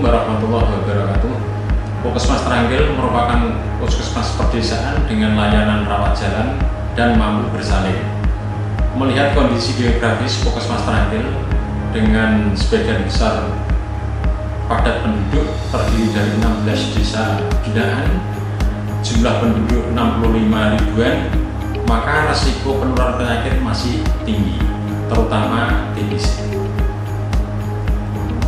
warahmatullahi wabarakatuh. Puskesmas Tranggil merupakan puskesmas perdesaan dengan layanan rawat jalan dan mampu bersalin. Melihat kondisi geografis Puskesmas Tranggil dengan sebagian besar padat penduduk terdiri dari 16 desa binaan, jumlah penduduk 65 ribuan, maka resiko penularan penyakit masih tinggi, terutama TBC.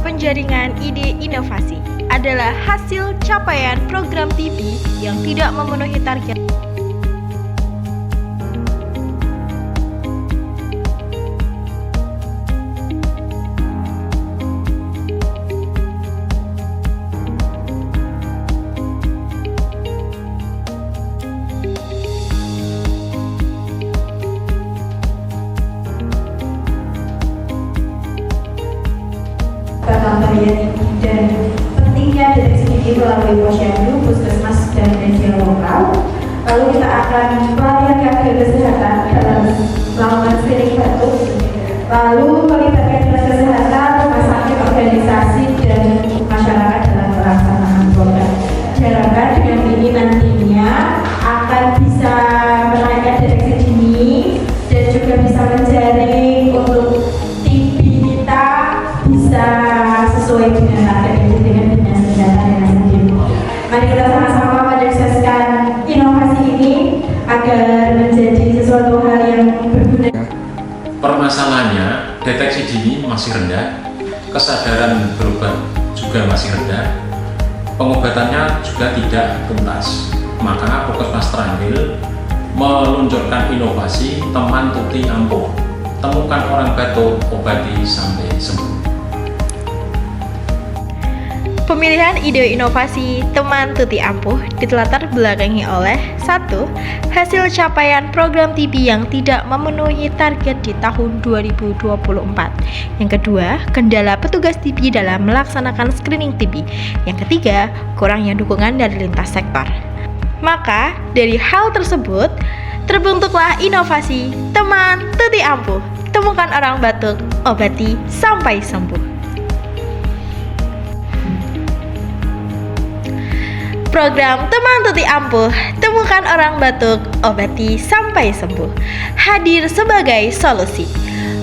Penjaringan ide inovasi adalah hasil capaian program TB yang tidak memenuhi target. Bahaya TB dan pentingnya deteksi dini melalui posyandu, puskesmas, dan media lokal. Lalu kita akan pelatihan kader kesehatan dalam melakukan screening batuk, lalu melibatkan dinas kesehatan, rumah sakit, organisasi, dan masyarakat dalam pelaksanaan program. Diharapkan dengan ini nantinya akan bisa menaikkan deteksi dini dan juga bisa menjaring untuk TB kita bisa sesuai dengan target itu dengan dinas kesehatan yang sendiri. Mari kita sama-sama mensukseskan inovasi ini agar menjadi sesuatu hal yang berguna. Permasalahannya, deteksi dini masih rendah, kesadaran berobat juga masih rendah, pengobatannya juga tidak tuntas. Maka Puskesmas Tranggil meluncurkan inovasi teman tuti ampuh. Temukan orang batuk, obati sampai sembuh. Pemilihan ide inovasi teman tuti ampuh ditelatar belakangi oleh 1. Hasil capaian program TB yang tidak memenuhi target di tahun 2024. Yang kedua, kendala petugas TB dalam melaksanakan screening TB. Yang ketiga, kurangnya dukungan dari lintas sektor. Maka, dari hal tersebut, terbentuklah inovasi teman tuti ampuh. Temukan orang batuk, obati sampai sembuh. Program Teman Tuti Ampuh, temukan orang batuk, obati sampai sembuh, hadir sebagai solusi.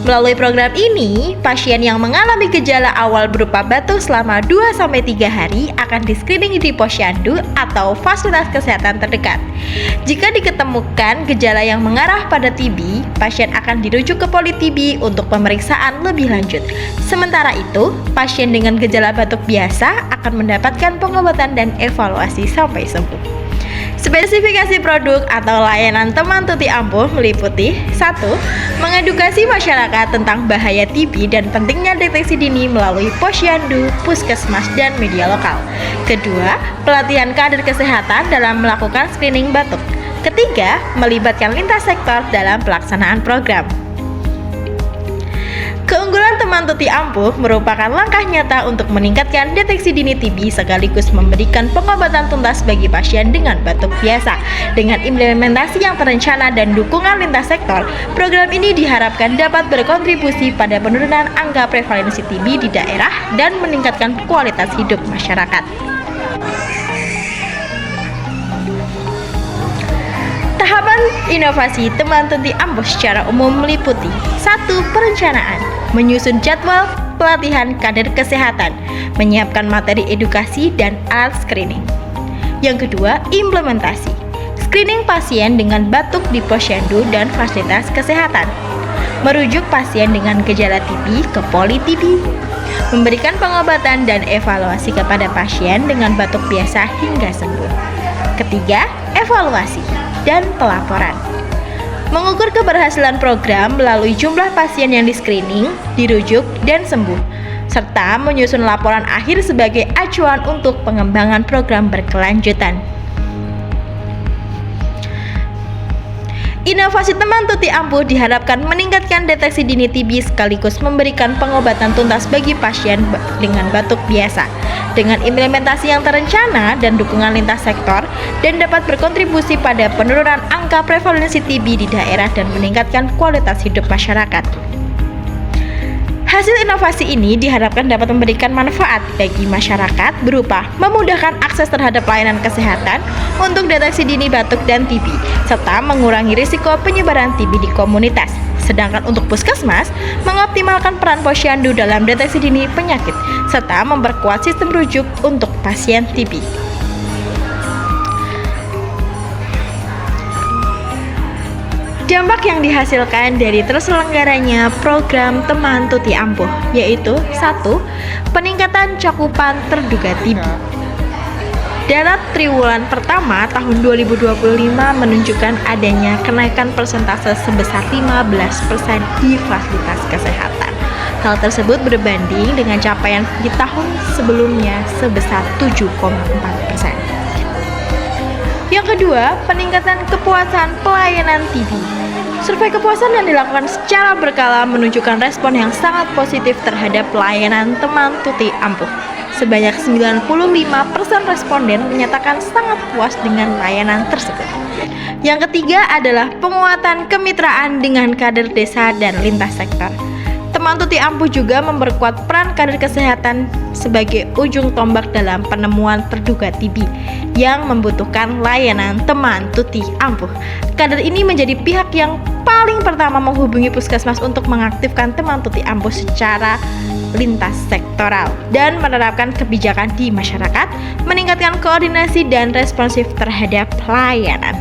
Melalui program ini, pasien yang mengalami gejala awal berupa batuk selama 2-3 hari akan di-screening di posyandu atau fasilitas kesehatan terdekat. Jika diketemukan gejala yang mengarah pada TB, pasien akan dirujuk ke Poli TB untuk pemeriksaan lebih lanjut. Sementara itu, pasien dengan gejala batuk biasa akan mendapatkan pengobatan dan evaluasi sampai sembuh. Spesifikasi produk atau layanan teman tuti ampuh meliputi 1. Mengedukasi masyarakat tentang bahaya TB dan pentingnya deteksi dini melalui posyandu, puskesmas, dan media lokal. Kedua, pelatihan kader kesehatan dalam melakukan screening batuk. Ketiga, melibatkan lintas sektor dalam pelaksanaan program. Keunggulan teman tuti ampuh merupakan langkah nyata untuk meningkatkan deteksi dini TB sekaligus memberikan pengobatan tuntas bagi pasien dengan batuk biasa. Dengan implementasi yang terencana dan dukungan lintas sektor, program ini diharapkan dapat berkontribusi pada penurunan angka prevalensi TB di daerah dan meningkatkan kualitas hidup masyarakat. Tahapan inovasi teman tuti ampuh secara umum meliputi 1. Perencanaan, menyusun jadwal pelatihan kader kesehatan, menyiapkan materi edukasi dan alat screening. Yang kedua, implementasi, screening pasien dengan batuk di posyandu dan fasilitas kesehatan, merujuk pasien dengan gejala TB ke Poli TB, memberikan pengobatan dan evaluasi kepada pasien dengan batuk biasa hingga sembuh. Ketiga, evaluasi dan pelaporan, mengukur keberhasilan program melalui jumlah pasien yang di-screening, dirujuk, dan sembuh, serta menyusun laporan akhir sebagai acuan untuk pengembangan program berkelanjutan. Inovasi teman tuti ampuh diharapkan meningkatkan deteksi dini TB sekaligus memberikan pengobatan tuntas bagi pasien dengan batuk biasa. Dengan implementasi yang terencana dan dukungan lintas sektor dan dapat berkontribusi pada penurunan angka prevalensi TB di daerah dan meningkatkan kualitas hidup masyarakat. Hasil inovasi ini diharapkan dapat memberikan manfaat bagi masyarakat berupa memudahkan akses terhadap layanan kesehatan untuk deteksi dini batuk dan TB, serta mengurangi risiko penyebaran TB di komunitas. Sedangkan untuk puskesmas, mengoptimalkan peran posyandu dalam deteksi dini penyakit, serta memperkuat sistem rujuk untuk pasien TB. Dampak yang dihasilkan dari terselenggaranya program Teman Tuti Ampuh yaitu 1. Peningkatan cakupan terduga TB. Data triwulan pertama tahun 2025 menunjukkan adanya kenaikan persentase sebesar 15% di fasilitas kesehatan. Hal tersebut berbanding dengan capaian di tahun sebelumnya sebesar 7,4%. Yang kedua, peningkatan kepuasan pelayanan TB. Survei kepuasan yang dilakukan secara berkala menunjukkan respon yang sangat positif terhadap pelayanan Teman Tuti Ampuh. Sebanyak 95% responden menyatakan sangat puas dengan layanan tersebut. Yang ketiga adalah penguatan kemitraan dengan kader desa dan lintas sektor. Teman Tuti Ampuh juga memperkuat peran kader kesehatan sebagai ujung tombak dalam penemuan terduga TB yang membutuhkan layanan Teman Tuti Ampuh. Kader ini menjadi pihak yang paling pertama menghubungi puskesmas untuk mengaktifkan Teman Tuti Ampuh secara lintas sektoral dan menerapkan kebijakan di masyarakat, meningkatkan koordinasi dan responsif terhadap pelayanan.